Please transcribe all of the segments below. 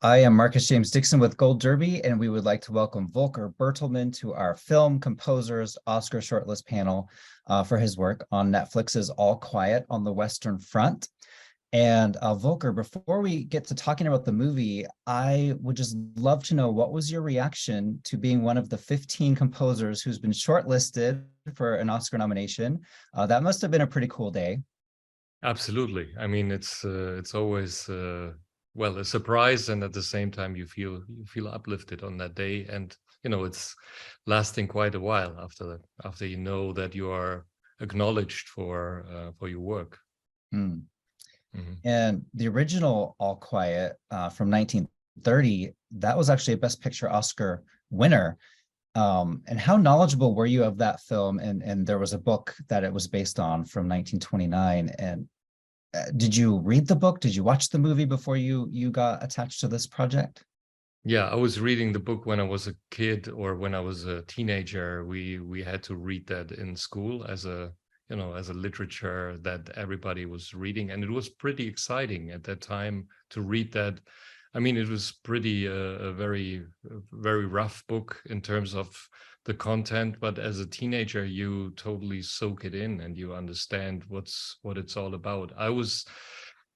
I am Marcus James Dixon with Gold Derby, and we would like to welcome Volker Bertelmann to our Film Composers Oscar Shortlist panel for his work on Netflix's All Quiet on the Western Front. And Volker, before we get to talking about the movie, I would just love to know, what was your reaction to being one of the 15 composers who's been shortlisted for an Oscar nomination? That must have been a pretty cool day. Absolutely. I mean, it's always well, a surprise, and at the same time you feel uplifted on that day, and it's lasting quite a while after that, after you know that you are acknowledged for your work. Mm. And the original All Quiet from 1930, that was actually a Best Picture Oscar winner. And how knowledgeable were you of that film? And there was a book that it was based on from 1929. And did you read the book? Did you watch the movie before you got attached to this project? Yeah, I was reading the book when I was a kid, or when I was a teenager. We had to read that in school as a literature that everybody was reading, and it was pretty exciting at that time to read that. I mean, it was pretty a very rough book in terms of the content, but as a teenager, you totally soak it in and you understand what it's all about. I was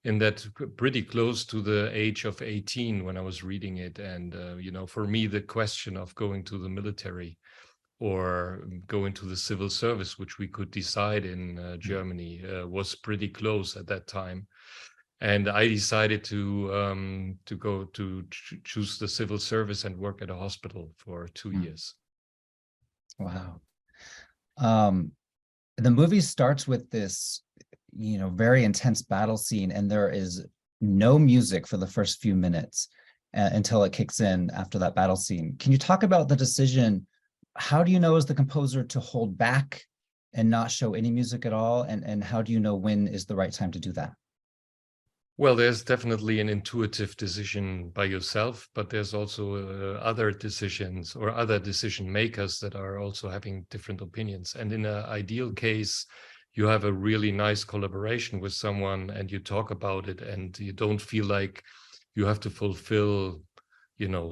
in that pretty close to the age of 18 when I was reading it, and for me, the question of going to the military or go into the civil service, which we could decide in Germany, was pretty close at that time. And I decided to go to choose the civil service and work at a hospital for 2 years. Wow. The movie starts with this, very intense battle scene, and there is no music for the first few minutes until it kicks in after that battle scene. Can you talk about the decision? How do you know as the composer to hold back and not show any music at all? And how do you know when is the right time to do that? Well, there's definitely an intuitive decision by yourself, but there's also other decisions or other decision makers that are also having different opinions. And in an ideal case, you have a really nice collaboration with someone and you talk about it, and you don't feel like you have to fulfill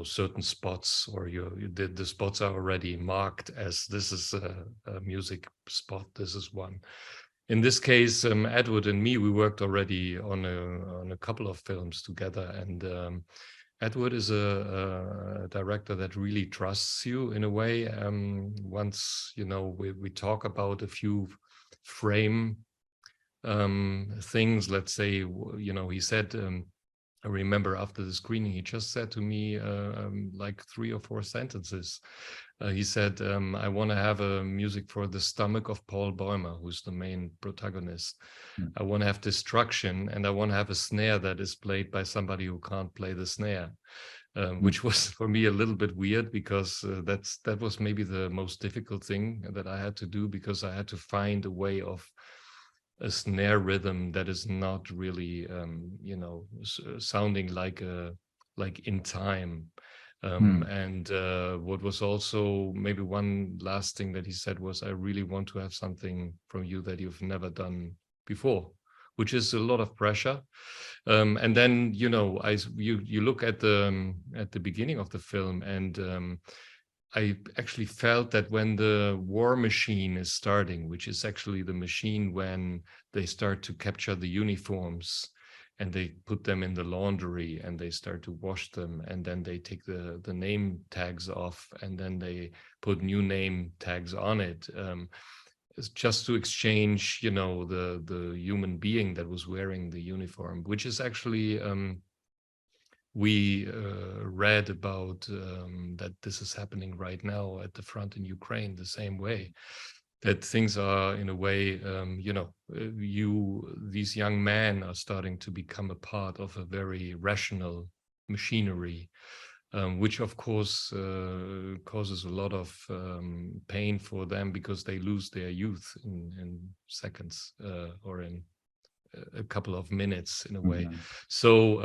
certain spots, or the spots are already marked as this is a music spot, this is one. In this case, Edward and me, we worked already on a couple of films together, and Edward is a director that really trusts you in a way. Once we talk about a few frame things, let's say, he said, I remember after the screening, he just said to me like 3 or 4 sentences. He said, I want to have a music for the stomach of Paul Bäumer, who's the main protagonist. I want to have destruction, and I want to have a snare that is played by somebody who can't play the snare, which was for me a little bit weird, because that was maybe the most difficult thing that I had to do, because I had to find a way of a snare rhythm that is not really sounding like in time. And what was also maybe one last thing that he said was, I really want to have something from you that you've never done before, which is a lot of pressure. And then you look at the beginning of the film, and I actually felt that when the war machine is starting, which is actually the machine when they start to capture the uniforms and they put them in the laundry and they start to wash them, and then they take the name tags off, and then they put new name tags on it. It's just to exchange, the human being that was wearing the uniform, which is actually we read about that this is happening right now at the front in Ukraine the same way, that things are in a way, these young men are starting to become a part of a very rational machinery, which of course causes a lot of pain for them, because they lose their youth in seconds or in a couple of minutes in a way. So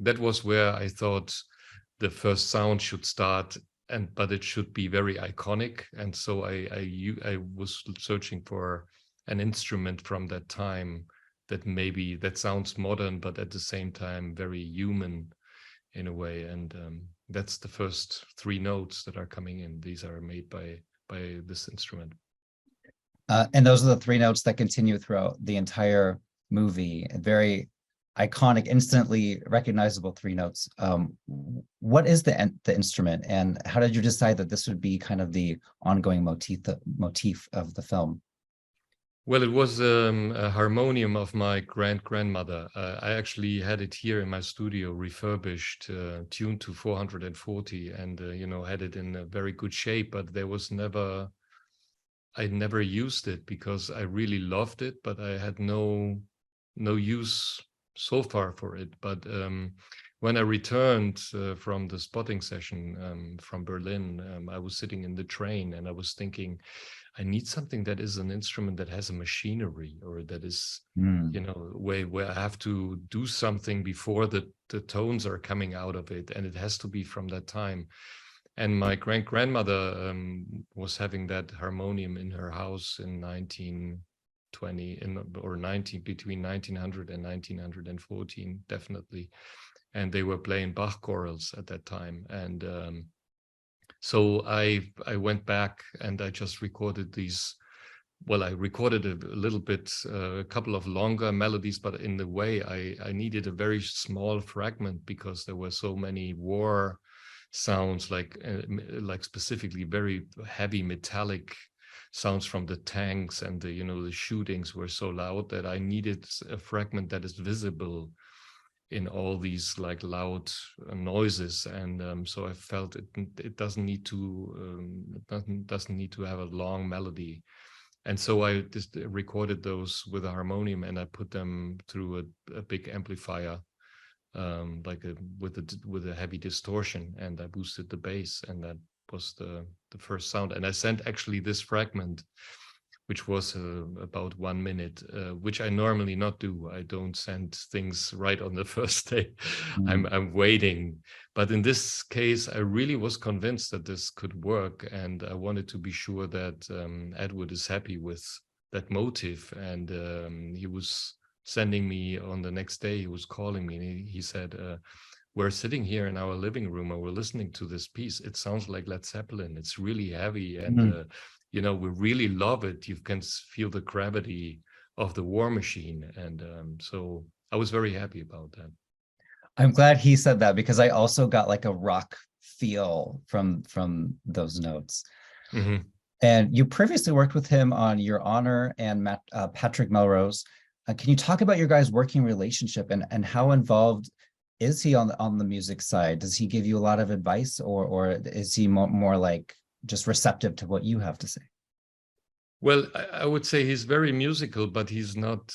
that was where I thought the first sound should start, but it should be very iconic. And so I was searching for an instrument from that time that sounds modern, but at the same time very human, in a way. And that's the first three notes that are coming in. These are made by this instrument. And those are the three notes that continue throughout the entire movie. Very iconic, instantly recognizable three notes. What is the instrument, and how did you decide that this would be kind of the ongoing motif of the film? Well, it was a harmonium of my grandmother. I actually had it here in my studio, refurbished, tuned to 440, and had it in a very good shape. But I never used it because I really loved it, but I had no use so far for it. But when I returned from the spotting session from Berlin, I was sitting in the train and I was thinking, I need something that is an instrument that has a machinery, or that is, where I have to do something before the tones are coming out of it, and it has to be from that time. And my grandmother was having that harmonium in her house in 1920, between 1900 and 1914, definitely. And they were playing Bach chorals at that time. And so I went back and I just recorded these. Well, I recorded a little bit, a couple of longer melodies, but in the way I needed a very small fragment because there were so many war sounds, like specifically very heavy metallic sounds from the tanks, and the shootings were so loud that I needed a fragment that is visible in all these like loud noises. And so I felt it doesn't need to have a long melody. And so I just recorded those with a harmonium, and I put them through a big amplifier, with a heavy distortion, and I boosted the bass, and that was the first sound. And I sent actually this fragment, which was about 1 minute, which I normally not do. I don't send things right on the first day. I'm waiting. But in this case, I really was convinced that this could work, and I wanted to be sure that Edward is happy with that motive. And he was sending me on the next day, he was calling me, and he said, we're sitting here in our living room and we're listening to this piece. It sounds like Led Zeppelin. It's really heavy, and we really love it. You can feel the gravity of the War Machine. And so I was very happy about that. I'm glad he said that, because I also got like a rock feel from those notes. Mm-hmm. And you previously worked with him on Your Honor and Patrick Melrose. Can you talk about your guys' working relationship, and how involved is he on the music side? Does he give you a lot of advice, or is he more like just receptive to what you have to say? Well, I would say he's very musical, but he's not,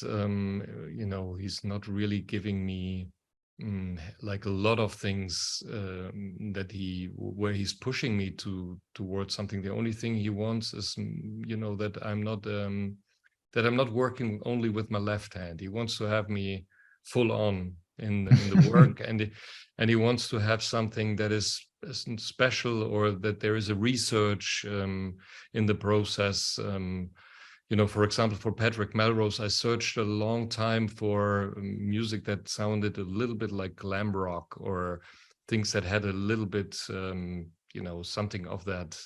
he's not really giving me like a lot of things where he's pushing me towards something. The only thing he wants is, that I'm not working only with my left hand. He wants to have me full on in the work, and he wants to have something that is special, or that there is a research in the process. For example, for Patrick Melrose, I searched a long time for music that sounded a little bit like glam rock, or things that had a little bit, something of that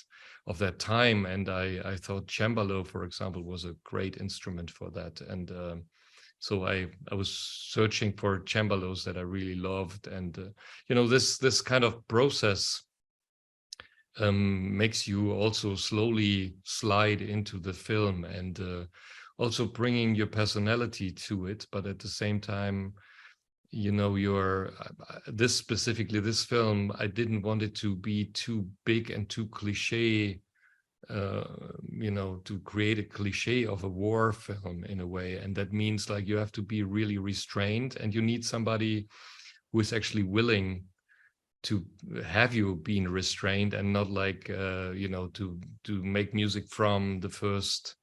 time. And I thought cembalo, for example, was a great instrument for that. And so I was searching for cembalos that I really loved. And, this kind of process makes you also slowly slide into the film, and also bringing your personality to it. But at the same time, this film, I didn't want it to be too big and too cliche, to create a cliche of a war film in a way. And that means like you have to be really restrained, and you need somebody who is actually willing to have you being restrained, and not like to make music from the first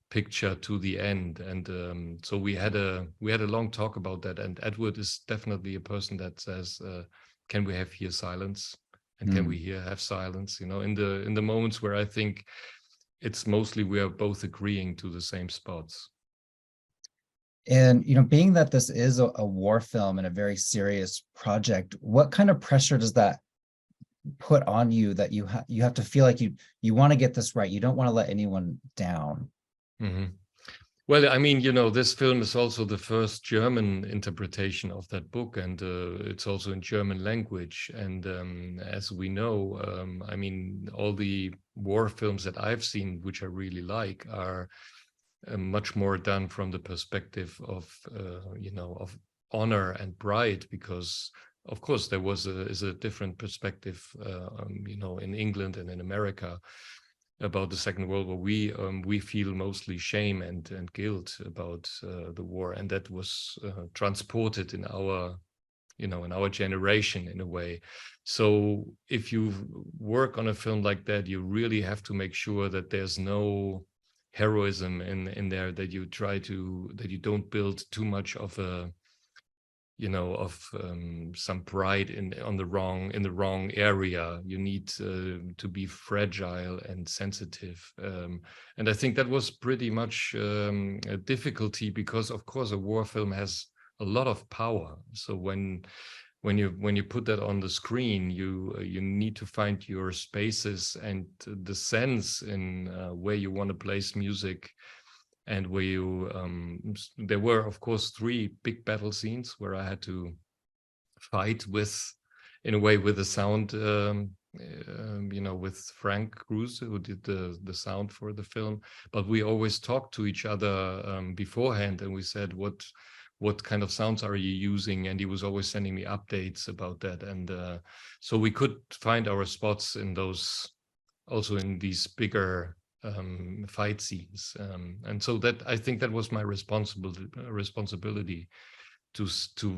picture to the end. And so we had a long talk about that, and Edward is definitely a person that says, can we have here silence, and can we here have silence, in the moments where I think it's mostly we are both agreeing to the same spots. And, being that this is a war film and a very serious project, what kind of pressure does that put on you that you have to feel like you want to get this right? You don't want to let anyone down. Mhm. Well, I mean, this film is also the first German interpretation of that book, and it's also in German language. And as we know, I mean, all the war films that I've seen, which I really like, are much more done from the perspective of, of honor and pride, because, of course, there is a different perspective, in England and in America about the Second World War. We feel mostly shame and guilt about the war, and that was transported in our generation in a way. So if you work on a film like that, you really have to make sure that there's no heroism in there, that you don't build too much of a some pride in the wrong area. You need to be fragile and sensitive, and I think that was pretty much a difficulty, because of course a war film has a lot of power. So when you put that on the screen, you need to find your spaces and the sense in where you want to place music, and where there were, of course, 3 big battle scenes where I had to fight in a way with the sound, with Frank Cruz, who did the sound for the film. But we always talked to each other beforehand, and we said, what kind of sounds are you using? And he was always sending me updates about that. And so we could find our spots also in these bigger fight scenes, and so that, I think, that was my responsibility to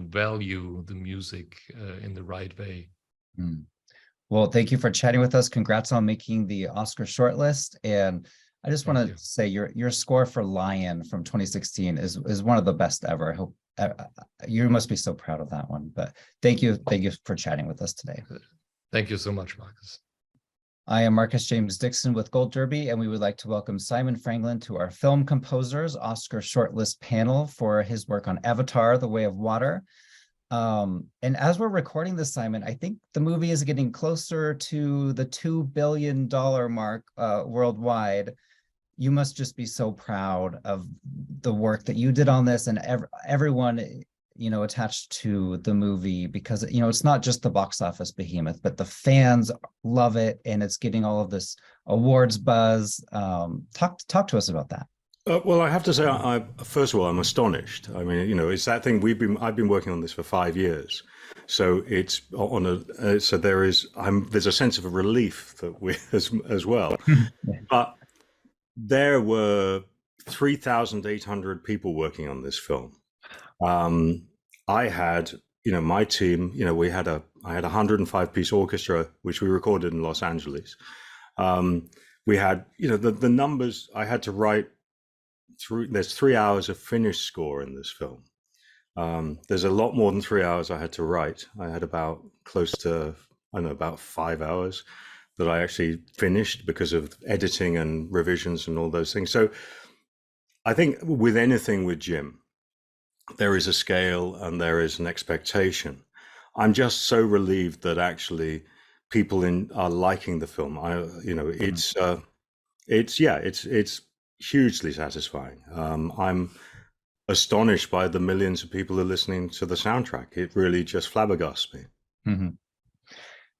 value the music in the right way. Well, thank you for chatting with us. Congrats on making the Oscar shortlist. And I just want to say your score for Lion from 2016 is one of the best ever. I hope you must be so proud of that one. But thank you for chatting with us today. Thank you so much, Marcus. I am Marcus James Dixon with Gold Derby, and we would like to welcome Simon Franglen to our Film Composers Oscar Shortlist panel for his work on Avatar: The Way of Water. And as we're recording this, Simon, I think the movie is getting closer to the $2 billion mark worldwide. You must just be so proud of the work that you did on this, and everyone attached to the movie, because it's not just the box office behemoth, but the fans love it, and it's getting all of this awards buzz. Talk to us about that. Well, I have to say, first of all, I'm astonished. I mean, it's that thing I've been working on this for 5 years, so it's there's a sense of a relief that we as well. But there were 3,800 people working on this film. I had, my team, I had a 105-piece orchestra, which we recorded in Los Angeles. We had, the numbers I had to write through. There's 3 hours of finished score in this film. There's a lot more than 3 hours I had to write. I had about close to, about 5 hours that I actually finished because of editing and revisions and all those things. So I think with anything with Jim, there is a scale and there is an expectation. I'm just so relieved that actually people are liking the film. It's hugely satisfying. I'm astonished by the millions of people who are listening to the soundtrack. It really just flabbergasts me. Mm-hmm.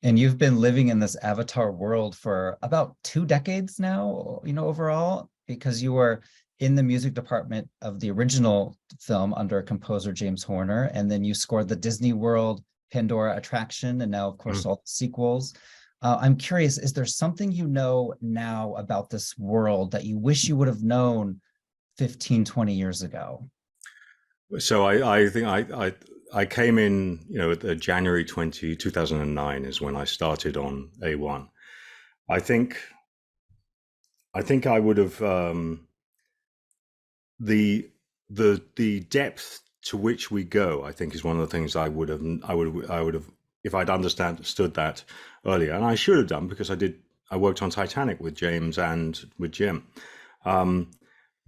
And you've been living in this Avatar world for about 2 decades now, overall, because you were in the music department of the original film under composer James Horner, and then you scored the Disney World Pandora attraction, and now, of course, all the sequels. I'm curious, is there something you know now about this world that you wish you would have known 15, 20 years ago? So I think I came in, at January 2009 is when I started on A1. I think I would have the depth to which we go, I think, is one of the things I would have if I'd understood that earlier, and I should have done, because I worked on Titanic with James and with Jim.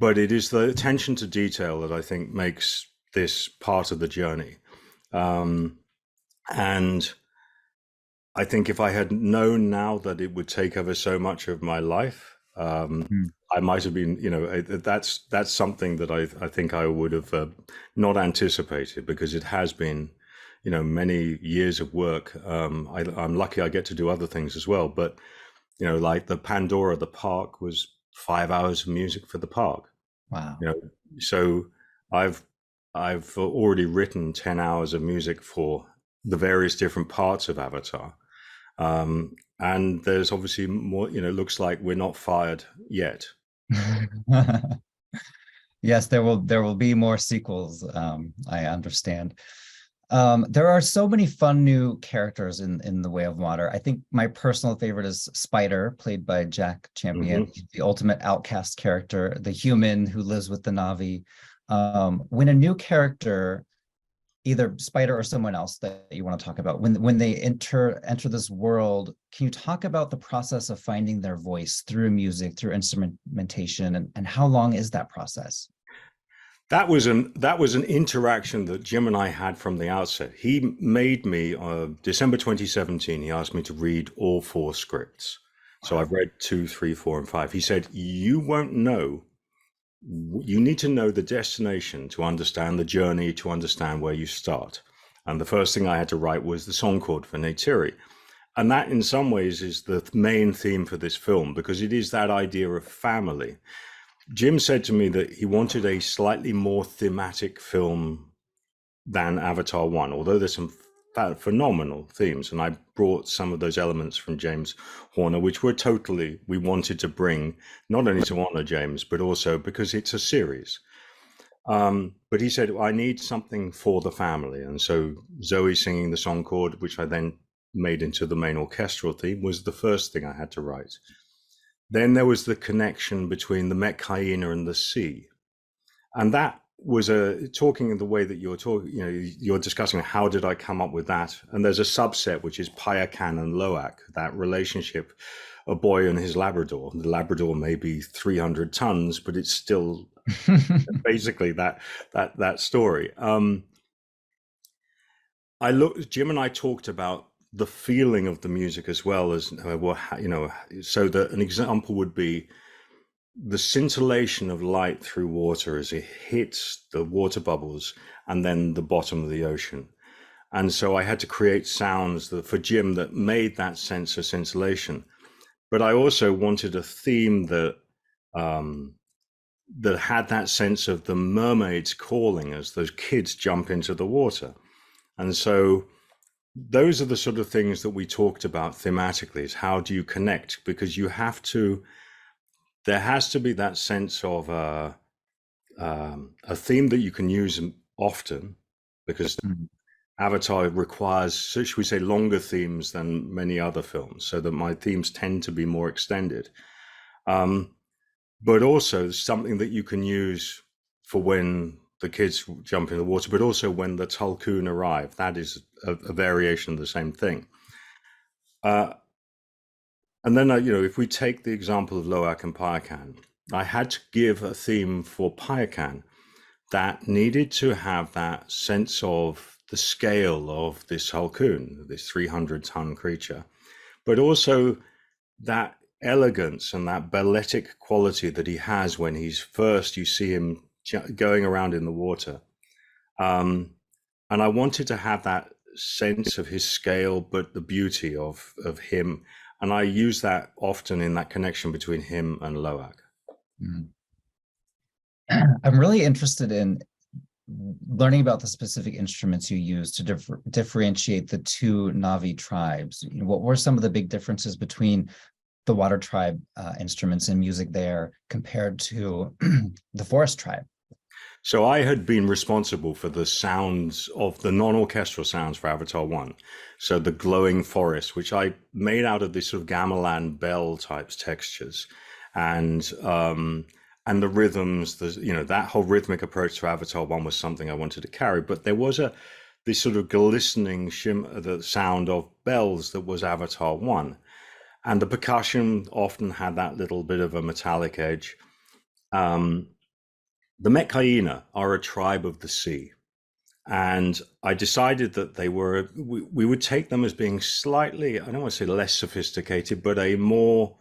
but it is the attention to detail that I think makes this part of the journey. And I think if I had known now that it would take over so much of my life, I might have been, that's something that I think I would have not anticipated, because it has been, many years of work. I'm lucky I get to do other things as well, but, like the Pandora, the park was 5 hours of music for the park. Wow. So I've already written 10 hours of music for the various different parts of Avatar. And there's obviously more, looks like we're not fired yet. Yes, there will be more sequels. I understand. There are so many fun new characters in The Way of Water. I think my personal favorite is Spider, played by Jack Champion, the ultimate outcast character, the human who lives with the Na'vi. When a new character, either Spider or someone else that you want to talk about, when they enter this world, can you talk about the process of finding their voice through music, through instrumentation, and how long is that process? That was an interaction that Jim and I had from the outset. He made me, December 2017, he asked me to read all 4 scripts. So I've read 2, 3, 4, and 5. He said, you won't know. You need to know the destination to understand the journey, to understand where you start. And the first thing I had to write was the song chord for Neytiri. And that in some ways is the main theme for this film, because it is that idea of family. Jim said to me that he wanted a slightly more thematic film than Avatar 1, although there's some phenomenal themes. And I brought some of those elements from James Horner, which we wanted to bring, not only to honor James, but also because it's a series. But he said, I need something for the family. And so Zoe singing the song chord, which I then made into the main orchestral theme, was the first thing I had to write. Then there was the connection between the Met Hyena and the sea. And that was talking in the way that you're talking, you're discussing how did I come up with that? And there's a subset, which is Payakan and Loak, that relationship, a boy and his Labrador. The Labrador may be 300 tons, but it's still basically that story. Jim and I talked about the feeling of the music as well as, so that an example would be the scintillation of light through water as it hits the water bubbles and then the bottom of the ocean. And so I had to create sounds for Jim that made that sense of scintillation. But I also wanted a theme that had that sense of the mermaids calling as those kids jump into the water. And so those are the sort of things that we talked about thematically, is how do you connect? Because there has to be that sense of a theme that you can use often, because Avatar requires, so should we say, longer themes than many other films, so that my themes tend to be more extended. But also something that you can use for when the kids jump in the water, but also when the Tulkun arrive. That is a variation of the same thing. And then, if we take the example of Loak and Payakan, I had to give a theme for Payakan that needed to have that sense of the scale of this Tulkun, this 300-ton creature, but also that elegance and that balletic quality that he has when you see him going around in the water. And I wanted to have that sense of his scale, but the beauty of him. And I use that often in that connection between him and Loak. I'm really interested in learning about the specific instruments you use to differentiate the 2 Na'vi tribes. What were some of the big differences between the Water Tribe instruments and music there compared to the Forest Tribe? So I had been responsible for the sounds of the non-orchestral sounds for Avatar 1. So the glowing forest, which I made out of this sort of gamelan bell types textures, and the rhythms, that whole rhythmic approach to Avatar 1 was something I wanted to carry. But there was this sort of glistening the sound of bells that was Avatar 1. And the percussion often had that little bit of a metallic edge. the Metcaina are a tribe of the sea. And I decided that we would take them as being slightly, I don't want to say less sophisticated, but a more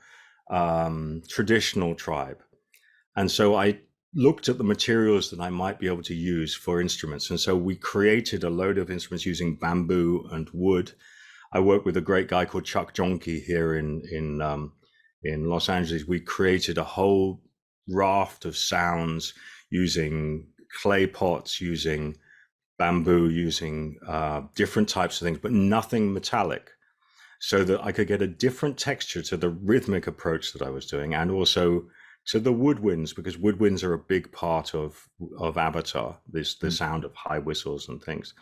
traditional tribe. And so I looked at the materials that I might be able to use for instruments. And so we created a load of instruments using bamboo and wood. I worked with a great guy called Chuck Jonke here in Los Angeles. We created a whole raft of sounds using clay pots, using bamboo, using different types of things, but nothing metallic, so that I could get a different texture to the rhythmic approach that I was doing, and also to the woodwinds, because woodwinds are a big part of Avatar, the sound of high whistles and things.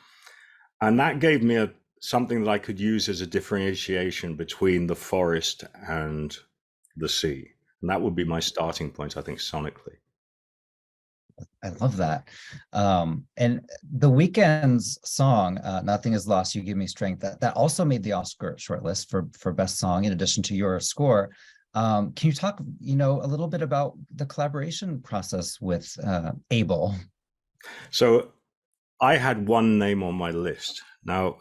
And that gave me something that I could use as a differentiation between the forest and the sea. And that would be my starting point, I think, sonically. I love that. And the Weeknd's song, Nothing Is Lost, You Give Me Strength, that also made the Oscar shortlist for Best Song, in addition to your score. Can you talk, a little bit about the collaboration process with Abel? So I had one name on my list. Now,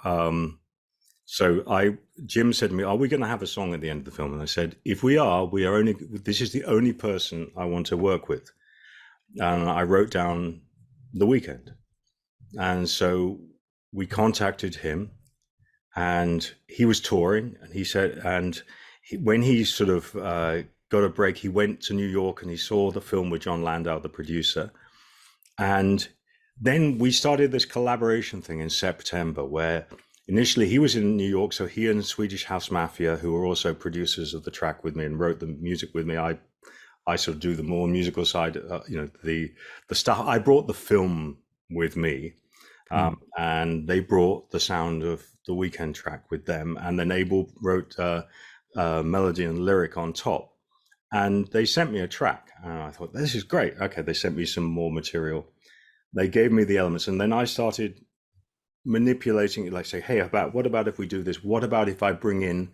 Jim said to me, "Are we going to have a song at the end of the film?" And I said, "If we are this is the only person I want to work with." And I wrote down The Weeknd. And so we contacted him, and he was touring, and he said, when he sort of got a break, he went to New York and he saw the film with John Landau, the producer. And then we started this collaboration thing in September, where initially he was in New York. So he and Swedish House Mafia, who were also producers of the track with me and wrote the music with me, I sort of do the more musical side, the stuff. I brought the film with me, and they brought the sound of the Weeknd track with them. And then Abel wrote melody and lyric on top. And they sent me a track. And I thought, this is great. Okay, they sent me some more material. They gave me the elements. And then I started manipulating it, like say, hey, what about if we do this? What about if I bring in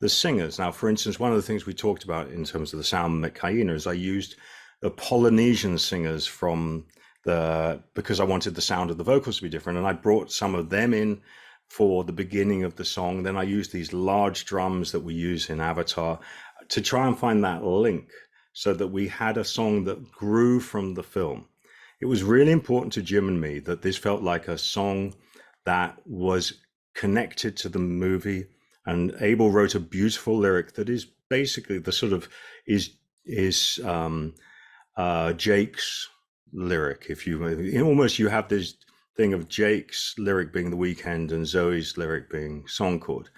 the singers? Now, for instance, one of the things we talked about in terms of the sound Metcaina is I used the Polynesian singers because I wanted the sound of the vocals to be different. And I brought some of them in for the beginning of the song. Then I used these large drums that we use in Avatar to try and find that link, so that we had a song that grew from the film. It was really important to Jim and me that this felt like a song that was connected to the movie. And Abel wrote a beautiful lyric that is basically the sort of is Jake's lyric. If you have this thing of Jake's lyric being The Weeknd and Zoe's lyric being Songcord,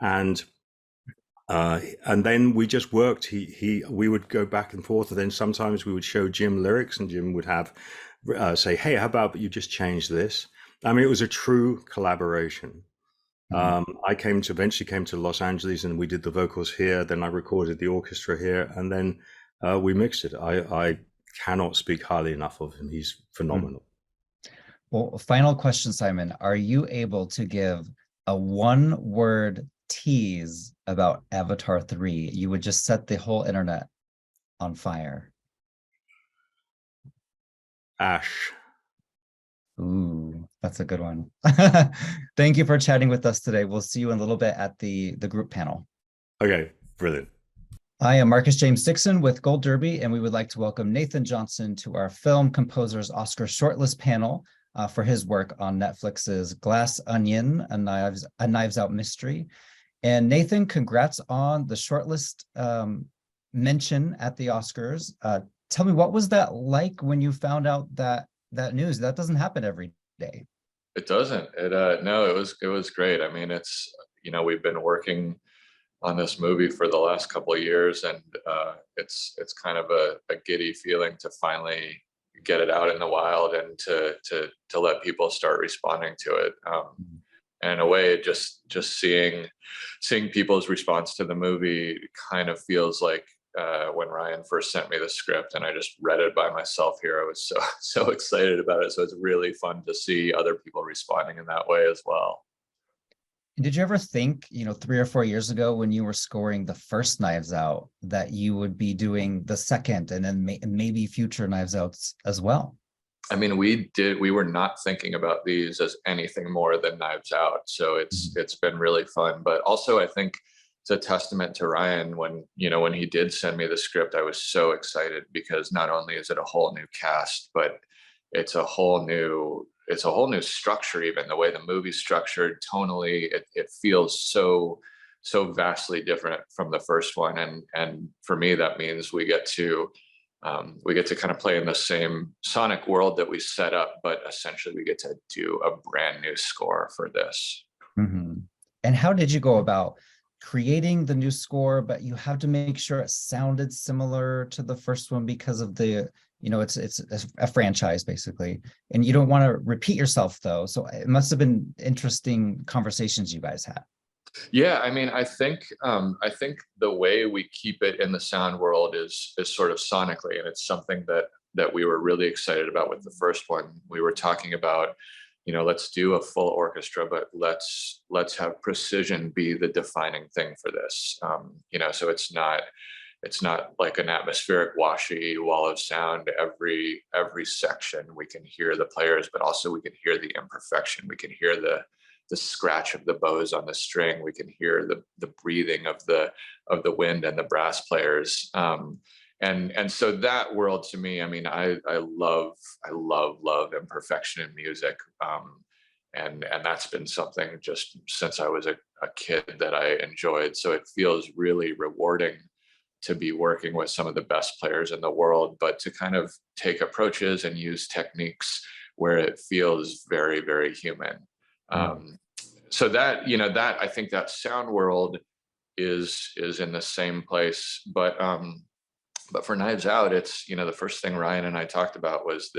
and then we just worked. We would go back and forth, and then sometimes we would show Jim lyrics, and Jim would have say, "Hey, how about you just change this?" I mean, it was a true collaboration. I eventually came to Los Angeles, and we did the vocals here. Then I recorded the orchestra here, and then we mixed it. I cannot speak highly enough of him. He's phenomenal. Well, final question, Simon. Are you able to give a one-word tease about Avatar 3? You would just set the whole internet on fire. Ash. Ooh, that's a good one. Thank you for chatting with us today. We'll see you in a little bit at the group panel. Okay, brilliant. I am Marcus James Dixon with Gold Derby, and we would like to welcome Nathan Johnson to our Film Composers Oscar Shortlist panel for his work on Netflix's Glass Onion, a Knives Out mystery. And Nathan, congrats on the shortlist mention at the Oscars. Tell me, what was that like when you found out that news? That doesn't happen every day. It doesn't. No, it was great. I mean, it's, we've been working on this movie for the last couple of years, and it's kind of a giddy feeling to finally get it out in the wild and to let people start responding to it. And in a way, just seeing people's response to the movie kind of feels like when Ryan first sent me the script and I just read it by myself here. I was so excited about it. So it's really fun to see other people responding in that way as well. Did you ever think, 3 or 4 years ago when you were scoring the first Knives Out, that you would be doing the second and then maybe future Knives Outs as well? I mean, we were not thinking about these as anything more than Knives Out. So it's been really fun. But also I think it's a testament to Ryan when, when he did send me the script, I was so excited because not only is it a whole new cast, but it's a whole new structure. Even the way the movie's structured tonally, it feels so vastly different from the first one. And for me, that means we get to kind of play in the same sonic world that we set up, but essentially we get to do a brand new score for this. Mm-hmm. And how did you go about creating the new score, but you have to make sure it sounded similar to the first one because of the, it's a franchise basically, and you don't want to repeat yourself though. So it must have been interesting conversations you guys had. Yeah, I mean, I think the way we keep it in the sound world is sort of sonically, and it's something that we were really excited about with the first one. We were talking about, let's do a full orchestra, but let's have precision be the defining thing for this. So it's not like an atmospheric washy wall of sound. Every section we can hear the players, but also we can hear the imperfection. We can hear the scratch of the bows on the string. We can hear the breathing of the wind and the brass players. And so that world to me, I mean, I love imperfection in music. And that's been something just since I was a kid that I enjoyed. So it feels really rewarding to be working with some of the best players in the world, but to kind of take approaches and use techniques where it feels very, very human. So that, that I think that sound world is in the same place, but for Knives Out, it's, the first thing Ryan and I talked about was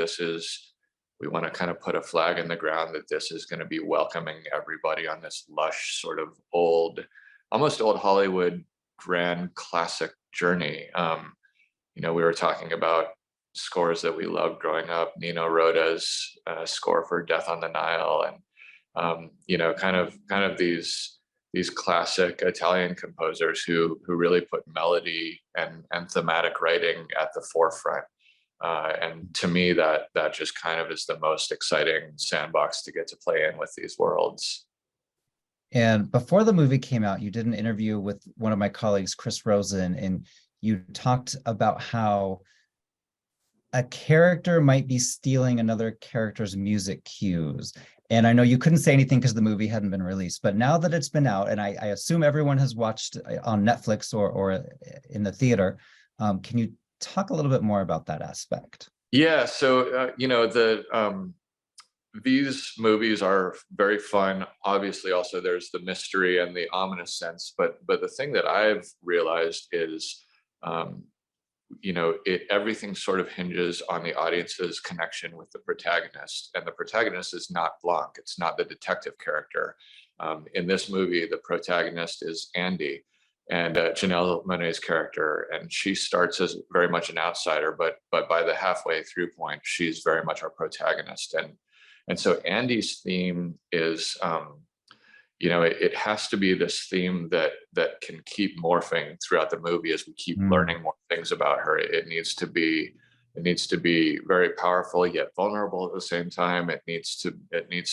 we want to kind of put a flag in the ground that this is going to be welcoming everybody on this lush sort of almost old Hollywood grand classic journey. We were talking about scores that we loved growing up, Nino Rota's score for Death on the Nile, and kind of these classic Italian composers who really put melody and thematic writing at the forefront. And to me, that just kind of is the most exciting sandbox to get to play in with these worlds. And before the movie came out, you did an interview with one of my colleagues, Chris Rosen, and you talked about how a character might be stealing another character's music cues. And I know you couldn't say anything because the movie hadn't been released, but now that it's been out, and I assume everyone has watched on Netflix or in the theater, can you talk a little bit more about that aspect? Yeah, so these movies are very fun. Obviously, also there's the mystery and the ominous sense, but the thing that I've realized is, everything sort of hinges on the audience's connection with the protagonist, and the protagonist is not Blanc. It's not the detective character. In this movie, the protagonist is Andy, and Janelle Monáe's character, and she starts as very much an outsider, but by the halfway through point, she's very much our protagonist. And so Andy's theme is, it has to be this theme that can keep morphing throughout the movie as we keep learning more things about her. It needs to be very powerful yet vulnerable at the same time. It needs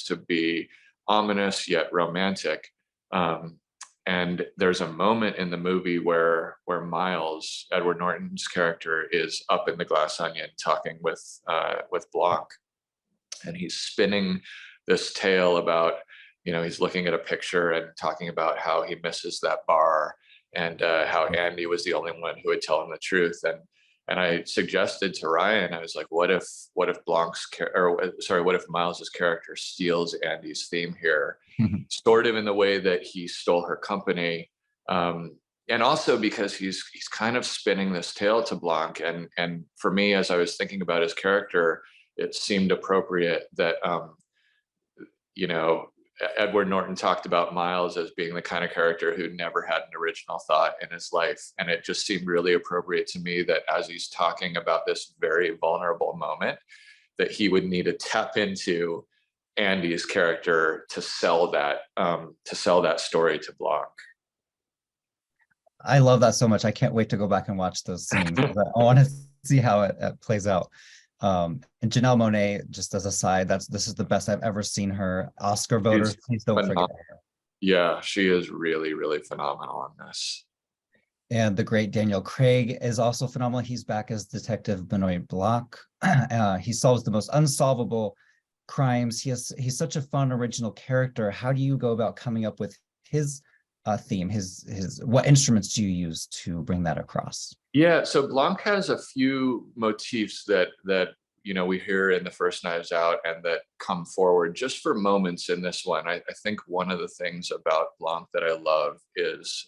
to be ominous yet romantic. And there's a moment in the movie where Miles, Edward Norton's character, is up in the Glass Onion talking with Blanc, and he's spinning this tale about, he's looking at a picture and talking about how he misses that bar, and how Andy was the only one who would tell him the truth. And I suggested to Ryan, I was like, what if Miles's character steals Andy's theme here, sort of in the way that he stole her company, and also because he's kind of spinning this tale to Blanc. And for me, as I was thinking about his character, it seemed appropriate that Edward Norton talked about Miles as being the kind of character who never had an original thought in his life. And it just seemed really appropriate to me that as he's talking about this very vulnerable moment, that he would need to tap into Andy's character to sell that story to Blanc. I love that so much. I can't wait to go back and watch those scenes. I want to see how it plays out. And Janelle Monáe, just as a side, this is the best I've ever seen her. Oscar voters, please don't forget her. Yeah, she is really, really phenomenal on this. And the great Daniel Craig is also phenomenal. He's back as Detective Benoit Blanc. He solves the most unsolvable crimes. He's such a fun, original character. How do you go about coming up with his theme? What instruments do you use to bring that across? Yeah, so Blanc has a few motifs that we hear in the first Knives Out and that come forward just for moments in this one. I think one of the things about Blanc that I love is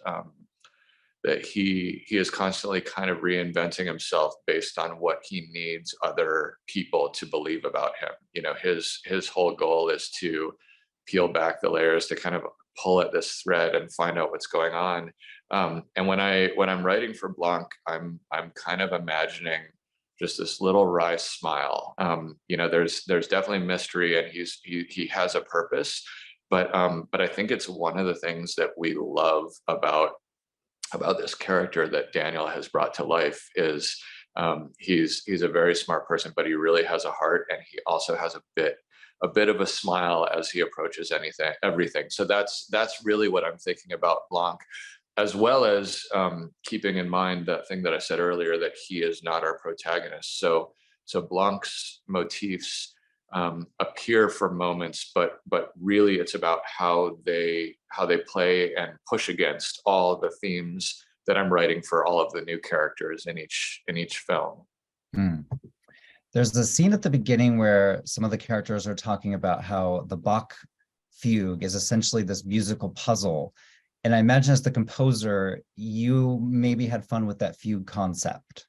that he is constantly kind of reinventing himself based on what he needs other people to believe about him. His whole goal is to peel back the layers, to kind of pull at this thread and find out what's going on. And when I'm writing for Blanc, I'm kind of imagining just this little wry smile. There's definitely mystery, and he has a purpose, but I think it's one of the things that we love about this character that Daniel has brought to life is he's a very smart person, but he really has a heart, and he also has a bit of a smile as he approaches everything. So that's really what I'm thinking about Blanc, as well as keeping in mind that thing that I said earlier, that he is not our protagonist. So Blanc's motifs appear for moments, but really it's about how they play and push against all the themes that I'm writing for all of the new characters in each film. Mm. There's the scene at the beginning where some of the characters are talking about how the Bach fugue is essentially this musical puzzle. And I imagine as the composer, you maybe had fun with that fugue concept.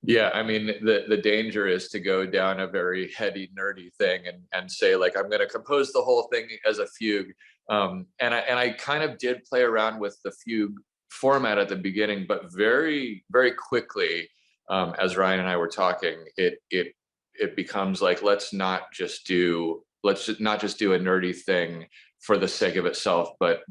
Yeah, I mean, the danger is to go down a very heady, nerdy thing and say, like, I'm going to compose the whole thing as a fugue. And I kind of did play around with the fugue format at the beginning, but very, very quickly, as Ryan and I were talking, it becomes like, let's not just do a nerdy thing for the sake of itself, but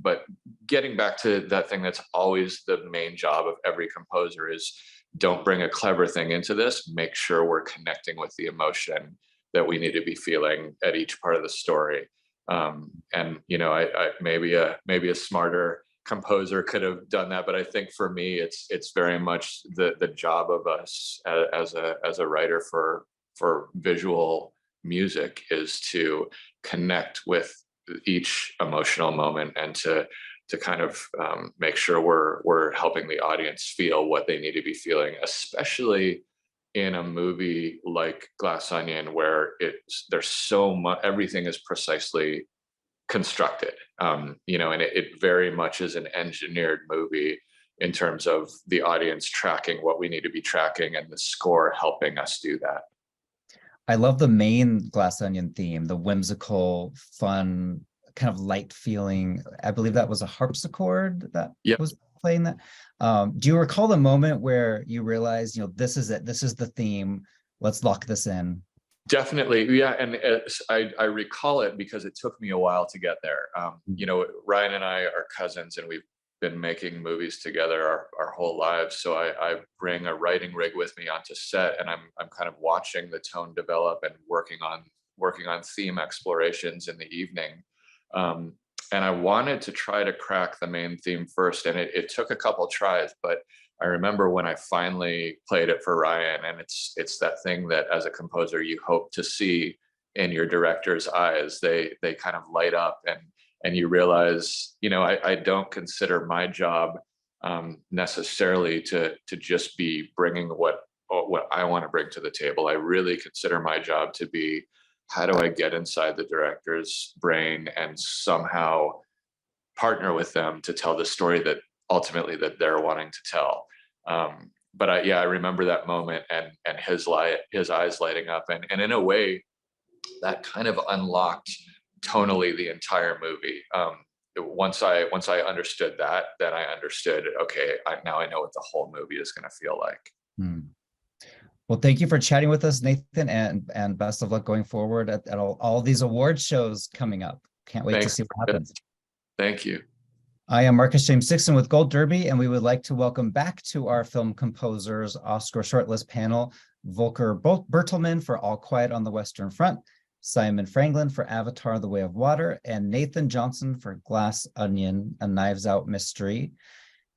getting back to that thing that's always the main job of every composer is, don't bring a clever thing into this. Make sure we're connecting with the emotion that we need to be feeling at each part of the story. And I maybe a smarter composer could have done that, but I think for me, it's very much the job of us as a writer for visual music is to connect with each emotional moment and to kind of make sure we're helping the audience feel what they need to be feeling, especially in a movie like Glass Onion, where there's so much, everything is precisely constructed, and it very much is an engineered movie in terms of the audience tracking what we need to be tracking and the score helping us do that. I love the main Glass Onion theme, the whimsical, fun, kind of light feeling. I believe that was a harpsichord that was playing that. Do you recall the moment where you realized, this is it, this is the theme, let's lock this in? Definitely, yeah, and I recall it because it took me a while to get there. Ryan and I are cousins, and we've been making movies together our whole lives. So I bring a writing rig with me onto set, and I'm kind of watching the tone develop and working on theme explorations in the evening. And I wanted to try to crack the main theme first, and it took a couple tries, but I remember when I finally played it for Ryan, and it's that thing that as a composer you hope to see in your director's eyes. They kind of light up, and you realize, I don't consider my job necessarily to just be bringing what I want to bring to the table. I really consider my job to be, how do I get inside the director's brain and somehow partner with them to tell the story that ultimately that they're wanting to tell. But I remember that moment and his eyes lighting up, and in a way that kind of unlocked tonally the entire movie. Once I understood that, then I understood, okay, now I know what the whole movie is going to feel like. Well, thank you for chatting with us, Nathan, and best of luck going forward at all these award shows coming up. Can't wait to see what happens. Thank you. I am Marcus James Dixon with Gold Derby, and we would like to welcome back to our Film Composers Oscar Shortlist panel, Volker Bertelmann for All Quiet on the Western Front, Simon Franglen for Avatar: The Way of Water, and Nathan Johnson for Glass Onion, a Knives Out mystery.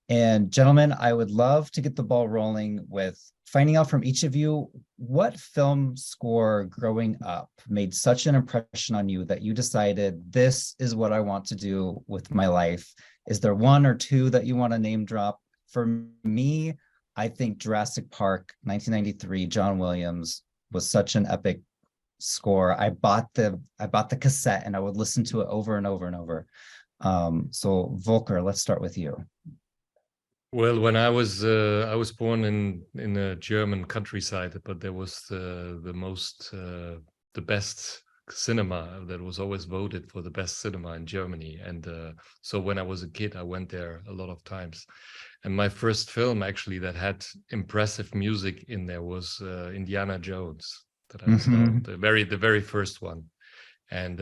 And gentlemen, I would love to get the ball rolling with finding out from each of you what film score growing up made such an impression on you that you decided this is what I want to do with my life. Is there one or two that you want to name drop? For me, I think Jurassic Park 1993, John Williams, was such an epic score. I bought the cassette and I would listen to it over and over and over. So Volker, let's start with you. Well, when I was born in a German countryside, but there was the best cinema that was always voted for the best cinema in Germany. And so when I was a kid, I went there a lot of times. And my first film actually that had impressive music in there was Indiana Jones, that I saw, the very first one. And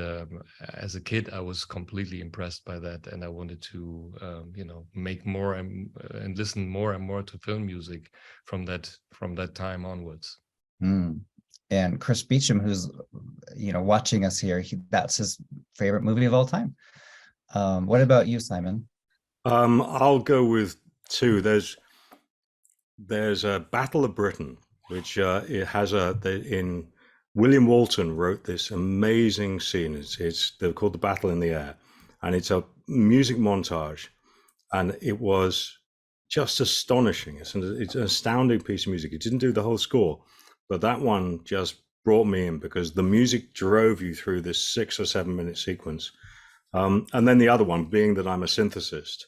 as a kid, I was completely impressed by that, and I wanted to, make more and listen more and more to film music from that time onwards. And Chris Beecham, who's watching us here, that's his favorite movie of all time. What about you, Simon? I'll go with two. There's a Battle of Britain, which it has in. William Walton wrote this amazing scene. They're called The Battle in the Air, and it's a music montage, and it was just astonishing. It's an astounding piece of music. It didn't do the whole score, but that one just brought me in because the music drove you through this 6 or 7 minute sequence. And then the other one, being that I'm a synthesist,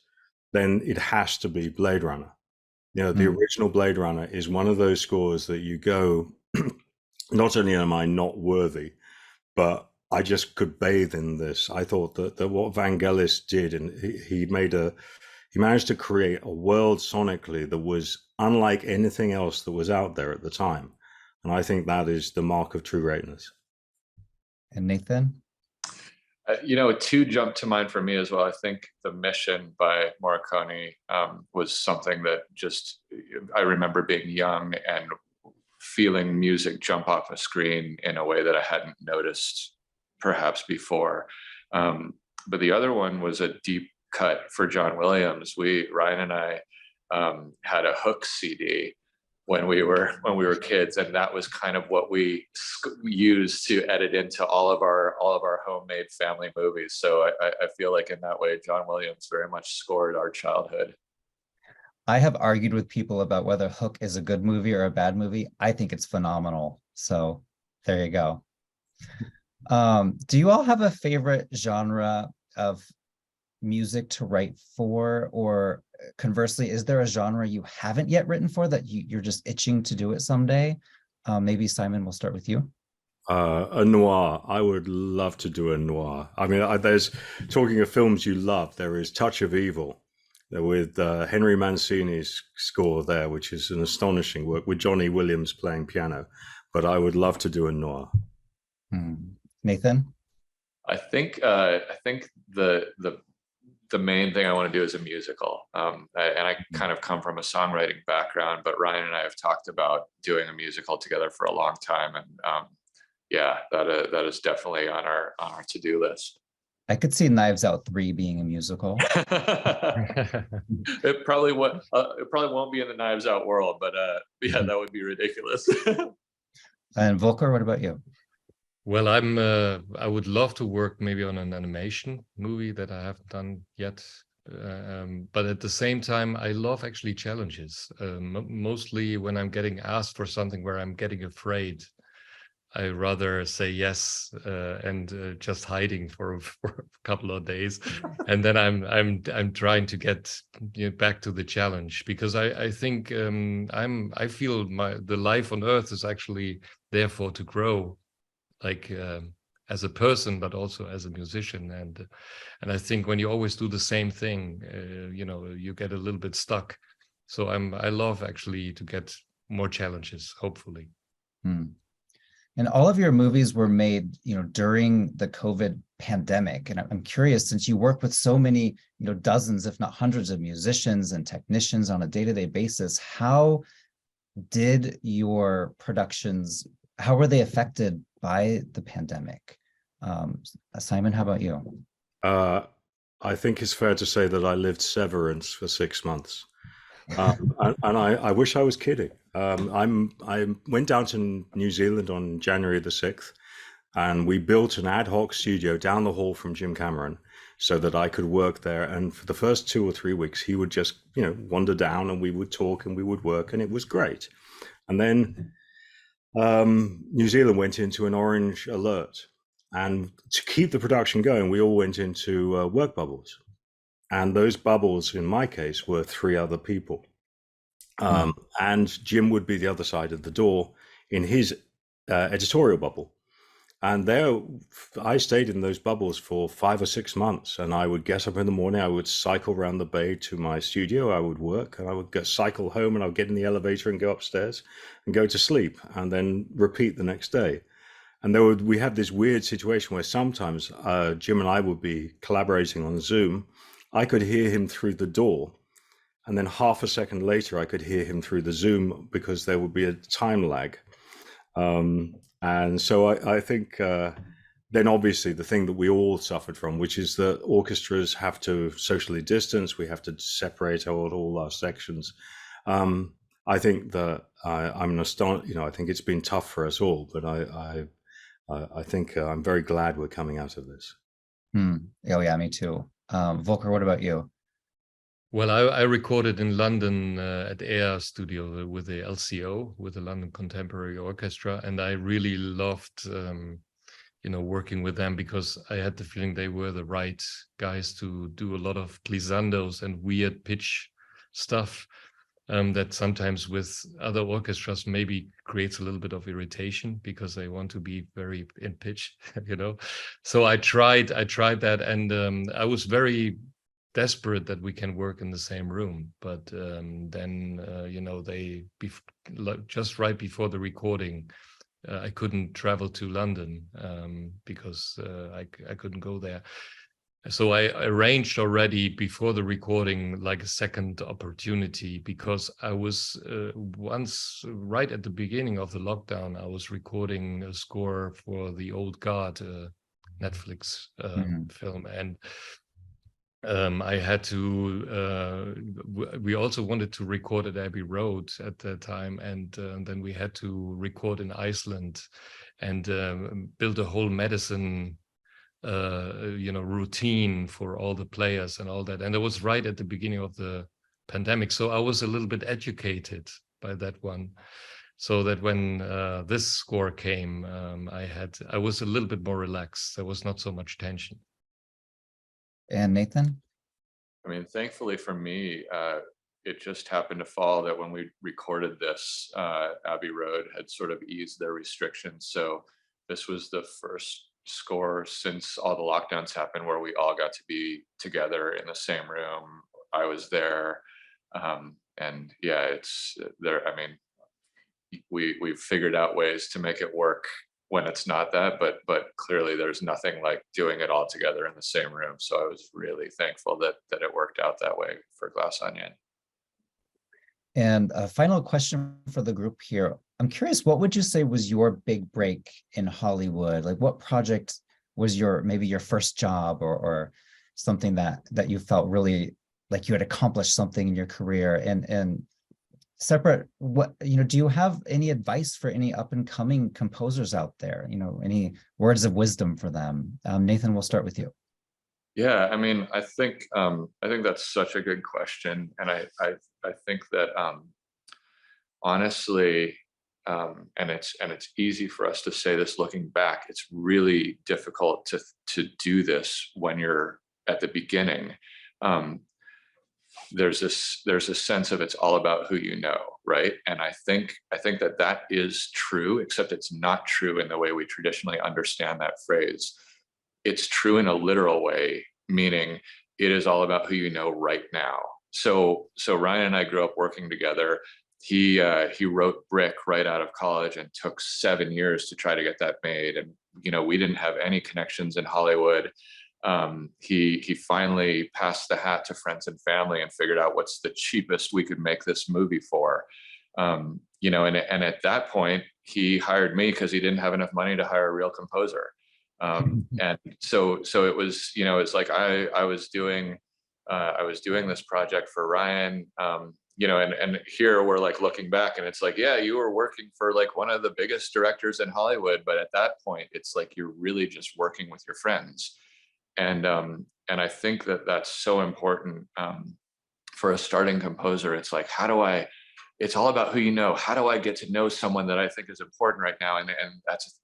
then it has to be Blade Runner. The original Blade Runner is one of those scores that you go, not only am I not worthy, but I just could bathe in this. I thought that what Vangelis did, and he managed to create a world sonically that was unlike anything else that was out there at the time. And I think that is the mark of true greatness. And Nathan? Two jump to mind for me as well. I think The Mission by Morricone was something that I remember being young and feeling music jump off a screen in a way that I hadn't noticed perhaps before. But the other one was a deep cut for John Williams. Ryan and I had a Hook CD when we were kids, and that was kind of what we used to edit into all of our homemade family movies. So I feel like in that way, John Williams very much scored our childhood. I have argued with people about whether Hook is a good movie or a bad movie. I think it's phenomenal. So there you go. Do you all have a favorite genre of music to write for? Or conversely, is there a genre you haven't yet written for that you're just itching to do it someday? Maybe Simon, we'll start with you. A noir. I would love to do a noir. I mean, there's, talking of films you love, there is Touch of Evil, with Henry Mancini's score there, which is an astonishing work with Johnny Williams playing piano. But I would love to do a noir. Nathan? I think the main thing I want to do is a musical. And I kind of come from a songwriting background, but Ryan and I have talked about doing a musical together for a long time. And that is definitely on our to-do list. I could see Knives Out 3 being a musical. It probably won't be in the Knives Out world, but that would be ridiculous. And Volker, what about you? Well, I would love to work maybe on an animation movie that I haven't done yet. But at the same time, I love actually challenges. Mostly when I'm getting asked for something where I'm getting afraid, I rather say yes and just hiding for a couple of days, and then I'm trying to get back to the challenge, because I think I feel the life on Earth is actually therefore to grow, like as a person, but also as a musician, and I think when you always do the same thing, you get a little bit stuck. So I love actually to get more challenges, hopefully. And all of your movies were made, during the COVID pandemic. And I'm curious, since you work with so many, dozens, if not hundreds of musicians and technicians on a day-to-day basis, how did your productions, how were they affected by the pandemic? Simon, how about you? I think it's fair to say that I lived severance for 6 months. And I wish I was kidding. I went down to New Zealand on January the 6th, and we built an ad hoc studio down the hall from Jim Cameron so that I could work there. And for the first 2 or 3 weeks, he would just, wander down and we would talk and we would work, and it was great. And then New Zealand went into an orange alert. And to keep the production going, we all went into work bubbles. And those bubbles, in my case, were 3 other people. And Jim would be the other side of the door in his editorial bubble. And there, I stayed in those bubbles for 5 or 6 months. And I would get up in the morning, I would cycle around the bay to my studio, I would work, and I would cycle home, and I would get in the elevator and go upstairs and go to sleep, and then repeat the next day. And we had this weird situation where sometimes Jim and I would be collaborating on Zoom. I could hear him through the door, and then half a second later, I could hear him through the Zoom because there would be a time lag. And so I think then obviously the thing that we all suffered from, which is that orchestras have to socially distance, we have to separate out all our sections. I think that I'm astonished, I think it's been tough for us all, but I think I'm very glad we're coming out of this. Oh yeah, me too. Volker, what about you? Well, I recorded in London at Air Studio with the LCO, with the London Contemporary Orchestra, and I really loved, working with them because I had the feeling they were the right guys to do a lot of glissandos and weird pitch stuff that sometimes with other orchestras maybe creates a little bit of irritation because they want to be very in pitch, So I tried that, and I was very desperate that we can work in the same room, but then just right before the recording, I couldn't travel to London because I couldn't go there. So I arranged already before the recording like a second opportunity, because I was once right at the beginning of the lockdown, I was recording a score for The Old Guard, Netflix film, and I had to, we also wanted to record at Abbey Road at that time. And then we had to record in Iceland and build a whole medicine, routine for all the players and all that. And it was right at the beginning of the pandemic. So I was a little bit educated by that one. So that when this score came, I was a little bit more relaxed. There was not so much tension. And Nathan? I mean, thankfully for me, it just happened to fall that when we recorded this, Abbey Road had sort of eased their restrictions. So this was the first score since all the lockdowns happened where we all got to be together in the same room. I was there. And yeah, it's there. I mean, we've figured out ways to make it work when it's not that, but clearly there's nothing like doing it all together in the same room. So I was really thankful that it worked out that way for Glass Onion. And a final question for the group here. I'm curious, what would you say was your big break in Hollywood? Like, what project was maybe your first job, or something that you felt really like you had accomplished something in your career? And separate, do you have any advice for any up and coming composers out there? Any words of wisdom for them? Nathan, we'll start with you. Yeah, I mean, I think that's such a good question, and I think that honestly, and it's easy for us to say this looking back. It's really difficult to do this when you're at the beginning. There's a sense of it's all about who you know, right? And I think that is true, except it's not true in the way we traditionally understand that phrase. It's true in a literal way, meaning it is all about who you know right now. So Ryan and I grew up working together. He wrote Brick right out of college and took 7 years to try to get that made. And we didn't have any connections in Hollywood. He finally passed the hat to friends and family and figured out what's the cheapest we could make this movie for. You know, and at that point, he hired me because he didn't have enough money to hire a real composer. And so it was, you know, it's like I was doing this project for Ryan, you know, and here we're like looking back and it's like, yeah, you were working for like one of the biggest directors in Hollywood, but at that point, it's like you're really just working with your friends. And I think that that's so important for a starting composer. It's like, it's all about who you know. How do I get to know someone that I think is important right now? And that's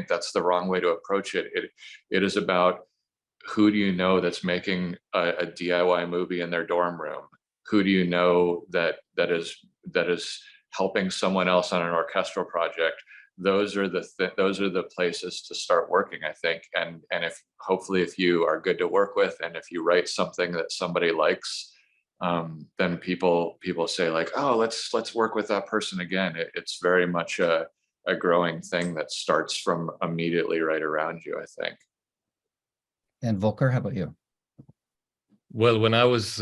that's the wrong way to approach it. It is about who do you know that's making a DIY movie in their dorm room? Who do you know that is helping someone else on an orchestral project? Those are the places to start working, I think. And if hopefully if you are good to work with, and if you write something that somebody likes, then people say like, oh, let's work with that person again. It's very much a growing thing that starts from immediately right around you, I think. And Volker, how about you? Well, when I was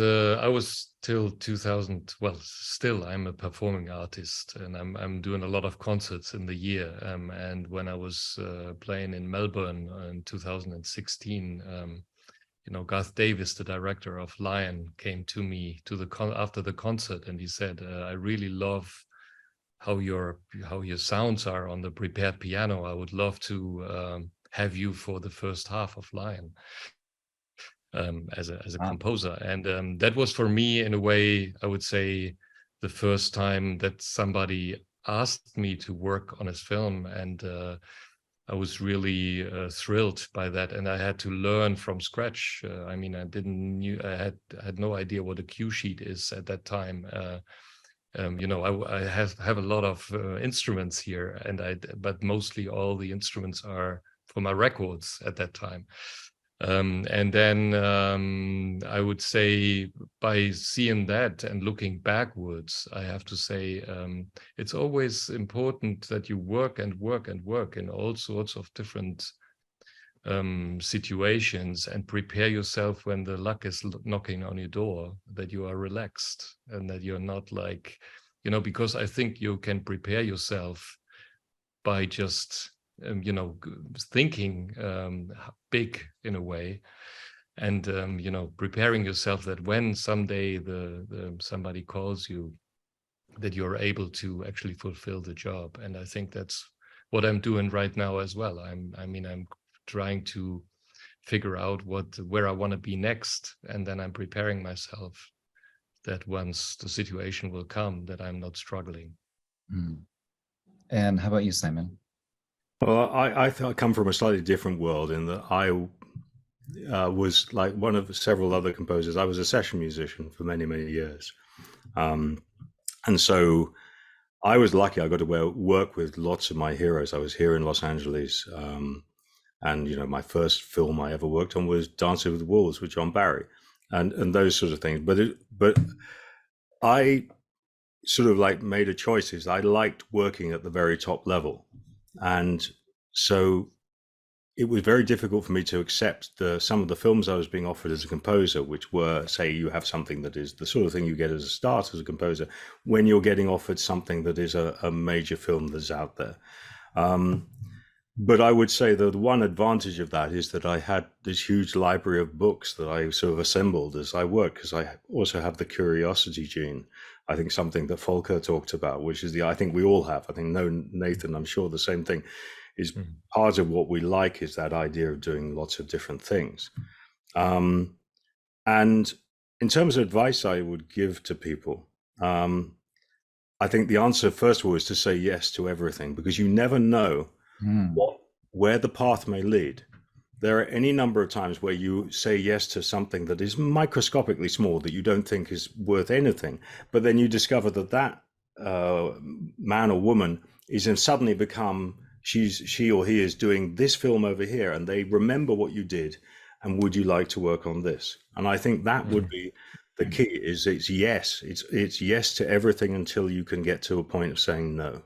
till 2000. Well, still I'm a performing artist, and I'm doing a lot of concerts in the year. And when I was playing in Melbourne in 2016, you know, Garth Davis, the director of Lion, came to me after the concert, and he said, "I really love how your sounds are on the prepared piano. I would love to have you for the first half of Lion." As a composer, and that was for me, in a way, I would say, the first time that somebody asked me to work on his film, and I was really thrilled by that, and I had to learn from scratch. I mean, I had no idea what a cue sheet is at that time. You know, I have a lot of instruments here, but mostly all the instruments are for my records at that time. And then I would say, by seeing that and looking backwards, I have to say it's always important that you work and work and work in all sorts of different situations, and prepare yourself when the luck is knocking on your door, that you are relaxed and that you're not like, you know, because I think you can prepare yourself by just you know, thinking big in a way, and you know, preparing yourself that when someday somebody calls you, that you're able to actually fulfill the job. And I think that's what I'm doing right now as well. I'm trying to figure out where I want to be next, and then I'm preparing myself that once the situation will come, that I'm not struggling. And how about you, Simon? Well, I come from a slightly different world, in that I was like one of several other composers. I was a session musician for many, many years. And so I was lucky. I got to work with lots of my heroes. I was here in Los Angeles. And, you know, my first film I ever worked on was Dancing with the Wolves with John Barry, and those sort of things. But I sort of like made a choice. I liked working at the very top level. And so it was very difficult for me to accept some of the films I was being offered as a composer, which were, say, you have something that is the sort of thing you get as a start as a composer, when you're getting offered something that is a major film that's out there. But I would say that the one advantage of that is that I had this huge library of books that I sort of assembled as I worked, because I also have the curiosity gene. I think something that Volker talked about, which is I think we all have. I think Nathan, I'm sure the same thing is part of what we like, is that idea of doing lots of different things. And in terms of advice I would give to people, I think the answer, first of all, is to say yes to everything, because you never know where the path may lead. There are any number of times where you say yes to something that is microscopically small, that you don't think is worth anything, but then you discover that man or woman is suddenly become, she or he is doing this film over here, and they remember what you did, and would you like to work on this? And I think that would be the key, is it's yes. It's yes to everything until you can get to a point of saying no.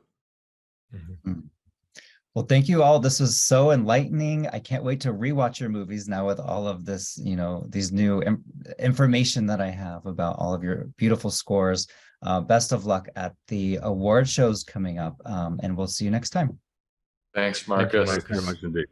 Well, thank you all. This was so enlightening. I can't wait to rewatch your movies now with all of this, you know, these new information that I have about all of your beautiful scores. Best of luck at the award shows coming up, and we'll see you next time. Thanks, Thank you, Marcus. Thanks very much indeed.